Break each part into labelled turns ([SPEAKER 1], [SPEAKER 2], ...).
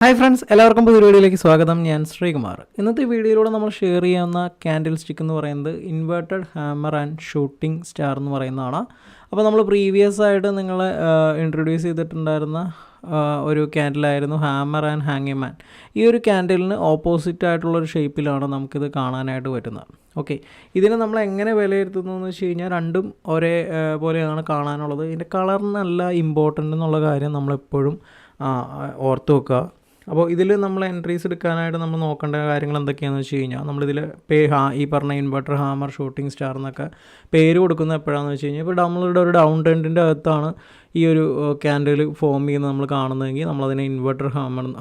[SPEAKER 1] Hi friends, എല്ലാവർക്കും പുതിയ വീഡിയോയിലേക്ക് സ്വാഗതം. ഞാൻ ശ്രീകുമാർ. ഇന്നത്തെ വീഡിയോയിലൂടെ നമ്മൾ ഷെയർ ചെയ്യുന്ന ക്യാൻഡിൽ സ്റ്റിക്ക് എന്ന് പറയുന്നത് inverted hammer and shooting star എന്ന് പറയുന്നതാണ്. അപ്പോൾ നമ്മൾ പ്രീവിയസ് ആയിട്ട് നിങ്ങളെ ഇൻട്രൊഡ്യൂസ് ചെയ്തിട്ടുണ്ടായിരുന്ന ഒരു ക്യാൻഡിലായിരുന്നു ഹാമർ ആൻഡ് ഹാങ്ങിങ് മാൻ. ഈ ഒരു ക്യാൻഡിലിന് ഓപ്പോസിറ്റ് ആയിട്ടുള്ളൊരു ഷേപ്പിലാണ് നമുക്കിത് കാണാനായിട്ട് പറ്റുന്നത്. ഓക്കെ, ഇതിനെ നമ്മൾ എങ്ങനെ വിലയിരുത്തുന്നു എന്ന് വെച്ച് കഴിഞ്ഞാൽ രണ്ടും ഒരേ പോലെയാണ് കാണാനുള്ളത്. ഇതിൻ്റെ കളറിനല്ല ഇമ്പോർട്ടൻ്റ് എന്നുള്ള കാര്യം നമ്മളെപ്പോഴും ഓർത്ത് വെക്കുക. അപ്പോൾ ഇതിൽ നമ്മൾ എൻട്രീസ് എടുക്കാനായിട്ട് നമ്മൾ നോക്കേണ്ട കാര്യങ്ങൾ എന്തൊക്കെയാണെന്ന് വെച്ച് കഴിഞ്ഞാൽ നമ്മളിതിൽ ഈ പറഞ്ഞ ഇൻവെർട്ടർ ഹാമർ ഷൂട്ടിംഗ് സ്റ്റാർ എന്നൊക്കെ പേര് കൊടുക്കുന്നത് എപ്പോഴാണെന്ന് വെച്ച് കഴിഞ്ഞാൽ ഇപ്പോൾ നമ്മളുടെ ഒരു ഡൗൺ ട്രെൻഡിൻ്റെ അകത്താണ് ഈ ഒരു ക്യാൻഡിൽ ഫോം ചെയ്യുന്നത് നമ്മൾ കാണുന്നതെങ്കിൽ നമ്മളതിനെ ഇൻവെർട്ടർ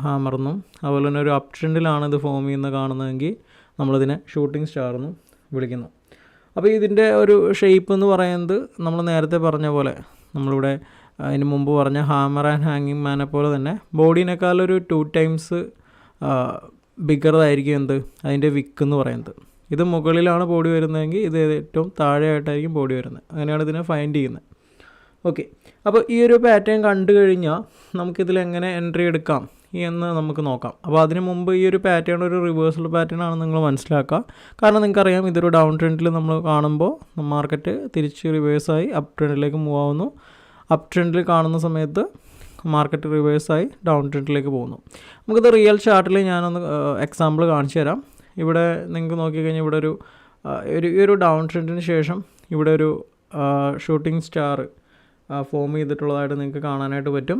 [SPEAKER 1] ഹാമറെന്നും, അതുപോലെ തന്നെ ഒരു അപ് ട്രെൻഡിലാണ് ഇത് ഫോം ചെയ്യുന്നത് കാണുന്നതെങ്കിൽ നമ്മളതിനെ ഷൂട്ടിംഗ് സ്റ്റാർ എന്നും വിളിക്കുന്നു. അപ്പോൾ ഇതിൻ്റെ ഒരു ഷേപ്പ് എന്ന് പറയുന്നത് നമ്മൾ നേരത്തെ പറഞ്ഞ പോലെ നമ്മളിവിടെ അതിന് മുമ്പ് പറഞ്ഞ ഹാമർ ആൻഡ് ഹാങ്ങിങ് മാനെ പോലെ തന്നെ ബോഡീനേക്കാളൊരു 2 times ബിഗറായിരിക്കും അതിൻ്റെ വിക്ക് എന്ന് പറയുന്നത്. ഇത് മുകളിലാണ് ബോഡി വരുന്നതെങ്കിൽ ഇത് ഏറ്റവും താഴെയായിട്ടായിരിക്കും ബോഡി വരുന്നത്. അങ്ങനെയാണ് ഇതിനെ ഫൈൻഡ് ചെയ്യുന്നത്. ഓക്കെ, അപ്പോൾ ഈ ഒരു പാറ്റേൺ കണ്ടു കഴിഞ്ഞാൽ നമുക്കിതിൽ എങ്ങനെ എൻട്രി എടുക്കാം എന്ന് നമുക്ക് നോക്കാം. അപ്പോൾ അതിന് മുമ്പ് ഈ ഒരു പാറ്റേൺ ഒരു റിവേഴ്സൽ പാറ്റേൺ ആണെന്ന് നിങ്ങൾ മനസ്സിലാക്കുക. കാരണം നിങ്ങൾക്കറിയാം ഇതൊരു ഡൗൺ ട്രെൻഡിൽ നമ്മൾ കാണുമ്പോൾ മാർക്കറ്റ് തിരിച്ച് റിവേഴ്സായി അപ് ട്രെൻഡിലേക്ക് മൂവ് ആവുന്നു. അപ് ട്രെൻഡിൽ കാണുന്ന സമയത്ത് മാർക്കറ്റ് റിവേഴ്സായി ഡൗൺ ട്രെൻഡിലേക്ക് പോകുന്നു. നമുക്കിത് റിയൽ ചാർട്ടിൽ ഞാനൊന്ന് എക്സാമ്പിൾ കാണിച്ചു തരാം. ഇവിടെ നിങ്ങൾക്ക് നോക്കിക്കഴിഞ്ഞാൽ ഇവിടെ ഒരു ഡൗൺ ട്രെൻഡിന് ശേഷം ഇവിടെ ഒരു ഷൂട്ടിംഗ് സ്റ്റാർ ഫോം ചെയ്തിട്ടുള്ളതായിട്ട് നിങ്ങൾക്ക് കാണാനായിട്ട് പറ്റും.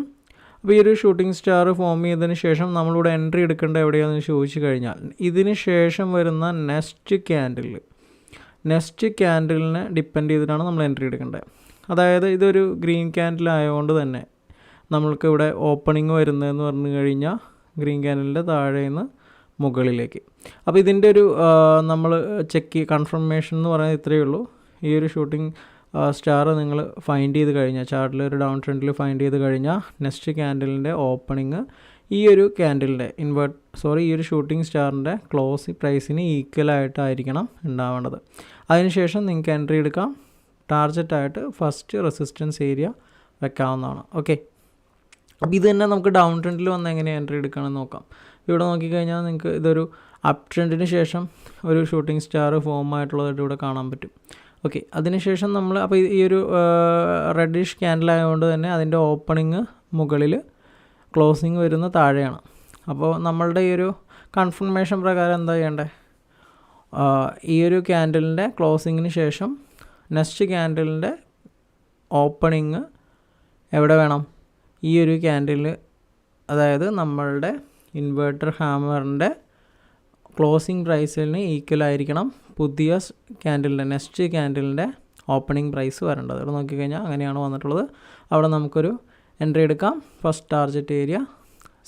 [SPEAKER 1] അപ്പോൾ ഈ ഒരു ഷൂട്ടിംഗ് സ്റ്റാർ ഫോം ചെയ്തതിന് ശേഷം നമ്മളിവിടെ എൻട്രി എടുക്കേണ്ട എവിടെയാണെന്ന് ചോദിച്ചു കഴിഞ്ഞാൽ ഇതിന് ശേഷം വരുന്ന നെക്സ്റ്റ് ക്യാൻഡിലിനെ ഡിപ്പെൻഡ് ചെയ്തിട്ടാണ് നമ്മൾ എൻട്രി എടുക്കേണ്ടത്. അതായത് ഇതൊരു ഗ്രീൻ ക്യാൻഡിൽ ആയതുകൊണ്ട് തന്നെ നമ്മൾക്ക് ഇവിടെ ഓപ്പണിങ് വരുന്നതെന്ന് പറഞ്ഞു കഴിഞ്ഞാൽ ഗ്രീൻ ക്യാൻഡിലിൻ്റെ താഴെ നിന്ന് മുകളിലേക്ക്. അപ്പോൾ ഇതിൻ്റെ ഒരു നമ്മൾ കൺഫർമേഷൻ എന്ന് പറയുന്നത് ഇത്രയേ ഉള്ളൂ. ഈ ഒരു ഷൂട്ടിംഗ് സ്റ്റാർ നിങ്ങൾ ഫൈൻഡ് ചെയ്ത് കഴിഞ്ഞാൽ ചാർട്ടിൽ ഒരു ഡൗൺ ട്രെൻഡിൽ ഫൈൻഡ് ചെയ്ത് കഴിഞ്ഞാൽ നെക്സ്റ്റ് ക്യാൻഡിലിൻ്റെ ഓപ്പണിങ് ഈ ഒരു ക്യാൻഡിലിൻ്റെ ഈ ഒരു ഷൂട്ടിംഗ് സ്റ്റാറിൻ്റെ ക്ലോസ് പ്രൈസിന് ഈക്വലായിട്ടായിരിക്കണം ഉണ്ടാവേണ്ടത്. അതിനുശേഷം നിങ്ങൾക്ക് എൻട്രി എടുക്കാം. ടാർജറ്റായിട്ട് ഫസ്റ്റ് റെസിസ്റ്റൻസ് ഏരിയ വെക്കാവുന്നതാണ്. ഓക്കെ, അപ്പോൾ ഇത് തന്നെ നമുക്ക് ഡൗൺ ട്രെൻഡിൽ വന്ന് എങ്ങനെ എൻട്രി എടുക്കണമെന്ന് നോക്കാം. ഇവിടെ നോക്കിക്കഴിഞ്ഞാൽ നിങ്ങൾക്ക് ഇതൊരു അപ് ട്രെൻഡിന് ശേഷം ഒരു ഷൂട്ടിംഗ് സ്റ്റാർ ഫോം ആയിട്ടുള്ളതായിട്ട് ഇവിടെ കാണാൻ പറ്റും. ഓക്കെ, അതിനുശേഷം നമ്മൾ അപ്പോൾ ഈ ഒരു റെഡിഷ് ക്യാൻഡിലായതുകൊണ്ട് തന്നെ അതിൻ്റെ ഓപ്പണിങ് മുകളിൽ, ക്ലോസിങ് വരുന്ന താഴെയാണ്. അപ്പോൾ നമ്മളുടെ ഈ ഒരു കൺഫർമേഷൻ പ്രകാരം എന്താ ചെയ്യേണ്ടത്? ഈ ഒരു ക്യാൻഡിലിൻ്റെ ക്ലോസിങ്ങിന് ശേഷം നെക്സ്റ്റ് ക്യാൻഡിലിൻ്റെ ഓപ്പണിങ് എവിടെ വേണം? ഈ ഒരു ക്യാൻഡിൽ, അതായത് നമ്മളുടെ ഇൻവെർട്ടർ ഹാമറിൻ്റെ ക്ലോസിംഗ് പ്രൈസിന് ഈക്വലായിരിക്കണം പുതിയ നെക്സ്റ്റ് ക്യാൻഡിലിൻ്റെ ഓപ്പണിംഗ് പ്രൈസ് വരേണ്ടത്. ഇവിടെ നോക്കിക്കഴിഞ്ഞാൽ അങ്ങനെയാണ് വന്നിട്ടുള്ളത്. അവിടെ നമുക്കൊരു എൻട്രി എടുക്കാം. ഫസ്റ്റ് ടാർജറ്റ് ഏരിയ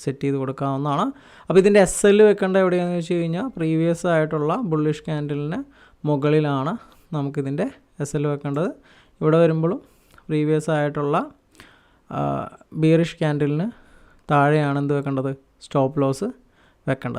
[SPEAKER 1] സെറ്റ് ചെയ്ത് കൊടുക്കാവുന്നതാണ്. അപ്പോൾ ഇതിൻ്റെ SL വെക്കേണ്ട എവിടെയാണെന്ന് വെച്ച് കഴിഞ്ഞാൽ പ്രീവിയസ് ആയിട്ടുള്ള ബുള്ളിഷ് ക്യാൻഡിലിന് മുകളിലാണ് നമുക്കിതിൻ്റെ SL വെക്കേണ്ടത്. ഇവിടെ വരുമ്പോഴും പ്രീവിയസ് ആയിട്ടുള്ള ബിയറിഷ് ക്യാൻഡിലിന് താഴെയാണ് എന്ത് വെക്കേണ്ടത്? സ്റ്റോപ്പ് ലോസ് വെക്കേണ്ടത്.